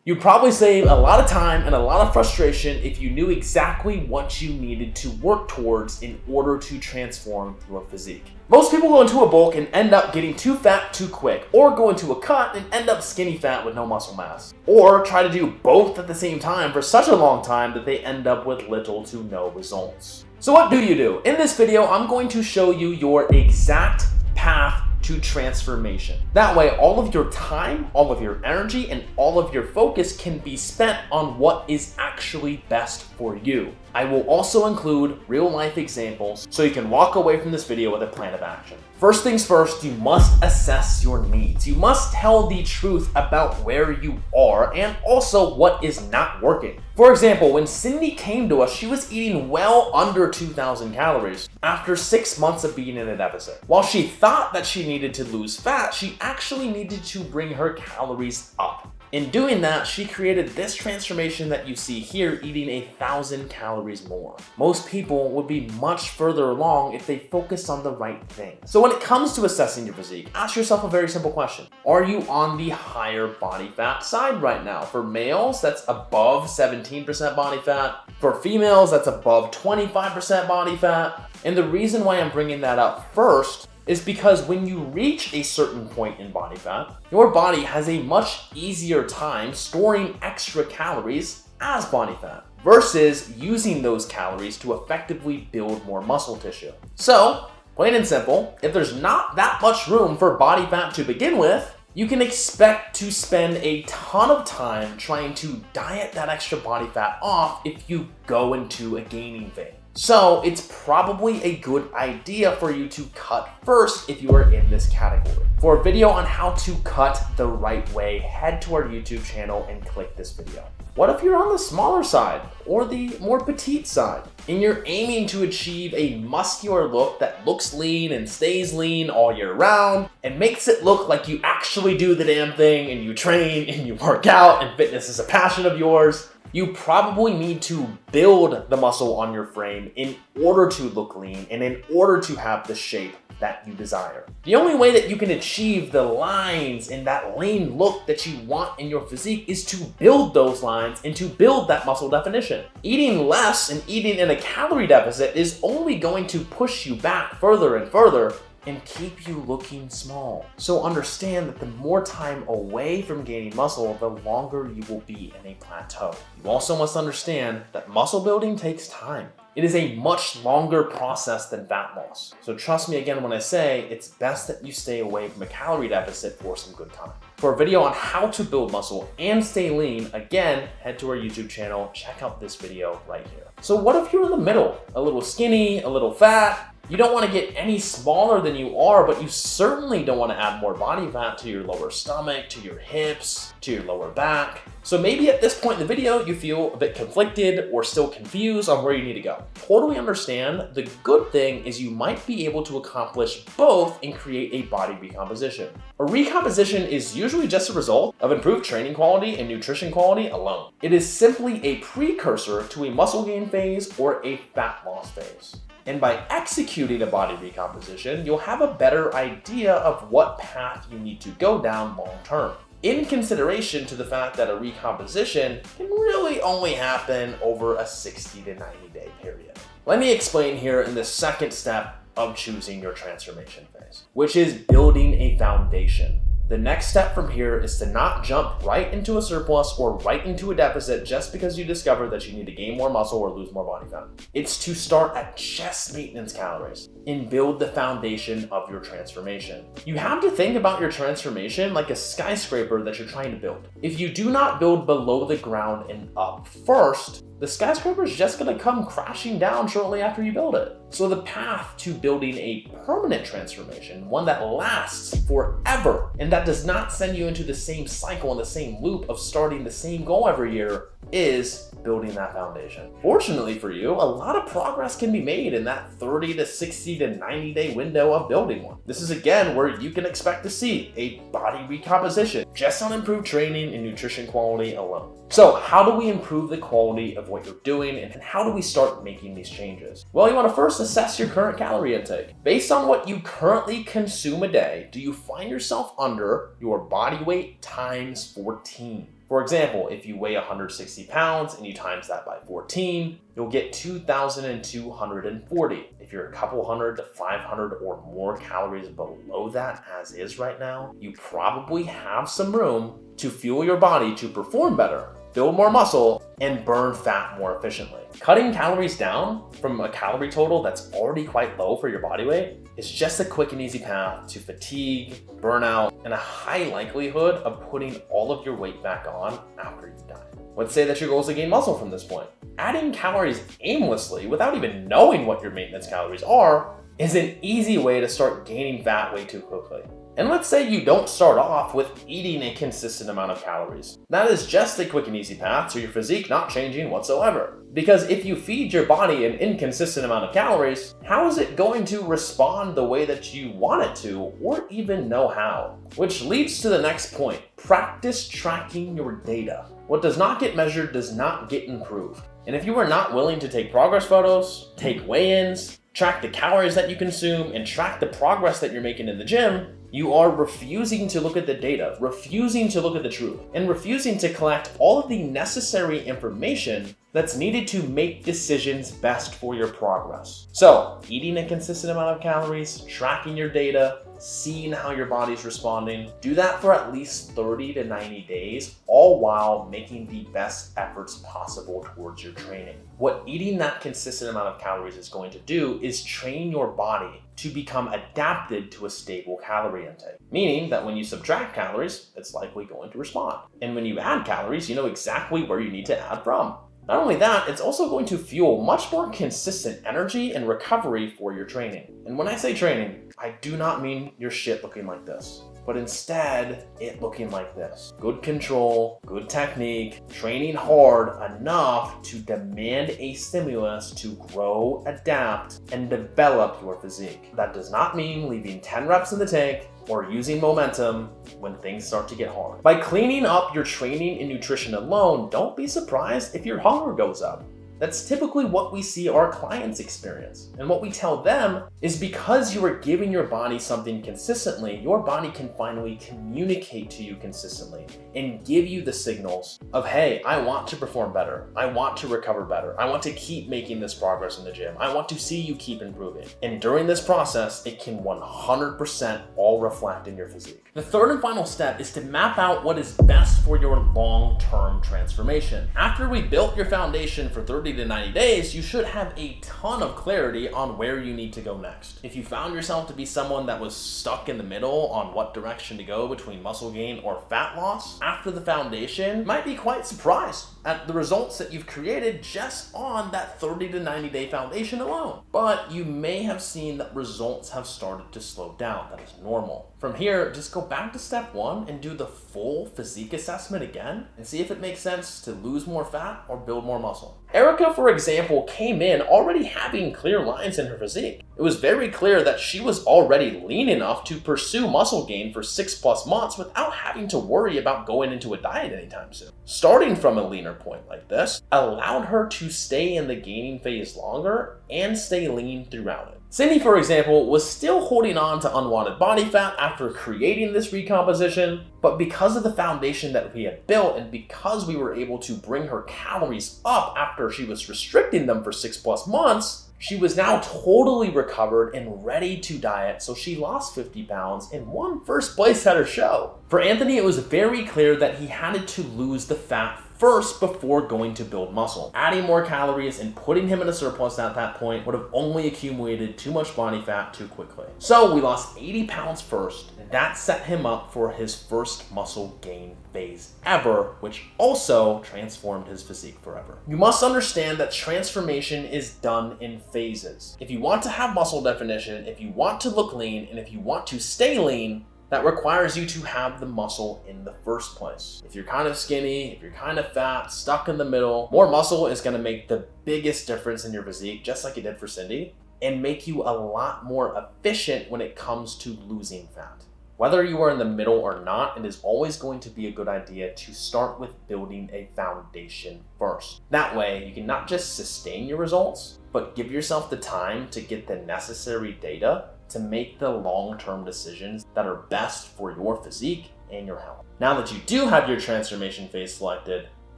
You'd probably save a lot of time and a lot of frustration if you knew exactly what you needed to work towards in order to transform your physique. Most people go into a bulk and end up getting too fat too quick, or go into a cut and end up skinny fat with no muscle mass, or try to do both at the same time for such a long time that they end up with little to no results. So what do? In this video, I'm going to show you your exact path to transformation. That way, all of your time, all of your energy, and all of your focus can be spent on what is actually best for you. I will also include real life examples so you can walk away from this video with a plan of action. First things first, you must assess your needs. You must tell the truth about where you are and also what is not working. For example, when Cindy came to us, she was eating well under 2,000 calories after 6 months of being in a deficit. While she thought that she needed to lose fat, she actually needed to bring her calories up. In doing that, she created this transformation that you see here, eating 1,000 calories more. Most people would be much further along if they focused on the right thing. So when it comes to assessing your physique, ask yourself a very simple question. Are you on the higher body fat side right now? For males, that's above 17% body fat. For females, that's above 25% body fat. And the reason why I'm bringing that up first is because when you reach a certain point in body fat, your body has a much easier time storing extra calories as body fat versus using those calories to effectively build more muscle tissue. So, plain and simple, if there's not that much room for body fat to begin with, you can expect to spend a ton of time trying to diet that extra body fat off if you go into a gaining phase. So it's probably a good idea for you to cut first if you are in this category. For a video on how to cut the right way, head to our YouTube channel and click this video. What if you're on the smaller side or the more petite side and you're aiming to achieve a muscular look that looks lean and stays lean all year round and makes it look like you actually do the damn thing and you train and you work out and fitness is a passion of yours? You probably need to build the muscle on your frame in order to look lean and in order to have the shape that you desire. The only way that you can achieve the lines and that lean look that you want in your physique is to build those lines and to build that muscle definition. Eating less and eating in a calorie deficit is only going to push you back further and further and keep you looking small. So understand that the more time away from gaining muscle, the longer you will be in a plateau. You also must understand that muscle building takes time. It is a much longer process than fat loss. So trust me again when I say it's best that you stay away from a calorie deficit for some good time. For a video on how to build muscle and stay lean, again, head to our YouTube channel, check out this video right here. So what if you're in the middle? A little skinny, a little fat? You don't want to get any smaller than you are, but you certainly don't want to add more body fat to your lower stomach, to your hips, to your lower back. So maybe at this point in the video, you feel a bit conflicted or still confused on where you need to go. Totally understand. The good thing is you might be able to accomplish both and create a body recomposition. A recomposition is usually just a result of improved training quality and nutrition quality alone. It is simply a precursor to a muscle gain phase or a fat loss phase. And by executing a body recomposition, you'll have a better idea of what path you need to go down long term, in consideration to the fact that a recomposition can really only happen over a 60 to 90 day period. Let me explain here in the second step of choosing your transformation phase, which is building a foundation. The next step from here is to not jump right into a surplus or right into a deficit just because you discover that you need to gain more muscle or lose more body fat. It's to start at just maintenance calories and build the foundation of your transformation. You have to think about your transformation like a skyscraper that you're trying to build. If you do not build below the ground and up first, the skyscraper is just going to come crashing down shortly after you build it. So the path to building a permanent transformation, one that lasts forever, and that does not send you into the same cycle and the same loop of starting the same goal every year, is building that foundation. Fortunately for you, a lot of progress can be made in that 30 to 60 to 90 day window of building one. This is again where you can expect to see a body recomposition just on improved training and nutrition quality alone. So how do we improve the quality of what you're doing and how do we start making these changes? Well, you want to first assess your current calorie intake. Based on what you currently consume a day, do you find yourself under your body weight times 14? For example, if you weigh 160 pounds and you times that by 14, you'll get 2,240. If you're a couple hundred to 500 or more calories below that as is right now, you probably have some room to fuel your body to perform better, build more muscle, and burn fat more efficiently. Cutting calories down from a calorie total that's already quite low for your body weight is just a quick and easy path to fatigue, burnout, and a high likelihood of putting all of your weight back on after you die. Let's say that your goal is to gain muscle from this point. Adding calories aimlessly without even knowing what your maintenance calories are is an easy way to start gaining fat way too quickly. And let's say you don't start off with eating a consistent amount of calories. That is just a quick and easy path to your physique not changing whatsoever. Because if you feed your body an inconsistent amount of calories, how is it going to respond the way that you want it to, or even know how? Which leads to the next point. Practice tracking your data. What does not get measured does not get improved. And if you are not willing to take progress photos, take weigh-ins, track the calories that you consume, and track the progress that you're making in the gym, you are refusing to look at the data, refusing to look at the truth, and refusing to collect all of the necessary information that's needed to make decisions best for your progress. So, eating a consistent amount of calories, tracking your data, seeing how your body's responding, do that for at least 30 to 90 days, all while making the best efforts possible towards your training. What eating that consistent amount of calories is going to do is train your body to become adapted to a stable calorie intake. Meaning that when you subtract calories, it's likely going to respond. And when you add calories, you know exactly where you need to add from. Not only that, it's also going to fuel much more consistent energy and recovery for your training. And when I say training, I do not mean your shit looking like this, but instead it looking like this. Good control, good technique, training hard enough to demand a stimulus to grow, adapt, and develop your physique. That does not mean leaving 10 reps in the tank or using momentum when things start to get hard. By cleaning up your training and nutrition alone, don't be surprised if your hunger goes up. That's typically what we see our clients experience. And what we tell them is because you are giving your body something consistently, your body can finally communicate to you consistently and give you the signals of, hey, I want to perform better. I want to recover better. I want to keep making this progress in the gym. I want to see you keep improving. And during this process, it can 100% all reflect in your physique. The third and final step is to map out what is best for your long-term transformation. After we built your foundation for 30 to 90 days, you should have a ton of clarity on where you need to go next. If you found yourself to be someone that was stuck in the middle on what direction to go between muscle gain or fat loss, after the foundation, you might be quite surprised at the results that you've created just on that 30 to 90 day foundation alone. But you may have seen that results have started to slow down. That is normal. From here, just go back to step one and do the full physique assessment again and see if it makes sense to lose more fat or build more muscle. Erica, for example, came in already having clear lines in her physique. It was very clear that she was already lean enough to pursue muscle gain for 6+ months without having to worry about going into a diet anytime soon. Starting from a leaner point like this allowed her to stay in the gaining phase longer and stay lean throughout it. Cindy, for example, was still holding on to unwanted body fat after creating this recomposition, but because of the foundation that we had built and because we were able to bring her calories up after she was restricting them for 6+ months, she was now totally recovered and ready to diet, so she lost 50 pounds and won first place at her show. For Anthony, it was very clear that he had to lose the fat first before going to build muscle. Adding more calories and putting him in a surplus at that point would have only accumulated too much body fat too quickly. So we lost 80 pounds first, and that set him up for his first muscle gain phase ever, which also transformed his physique forever. You must understand that transformation is done in phases. If you want to have muscle definition, if you want to look lean, and if you want to stay lean, that requires you to have the muscle in the first place. If you're kind of skinny, if you're kind of fat, stuck in the middle, more muscle is going to make the biggest difference in your physique, just like it did for Cindy, and make you a lot more efficient when it comes to losing fat. Whether you are in the middle or not, it is always going to be a good idea to start with building a foundation first. That way, you can not just sustain your results, but give yourself the time to get the necessary data to make the long-term decisions that are best for your physique and your health. Now that you do have your transformation phase selected,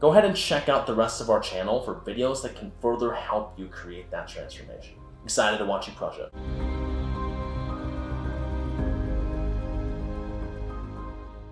go ahead and check out the rest of our channel for videos that can further help you create that transformation. Excited to watch you crush it.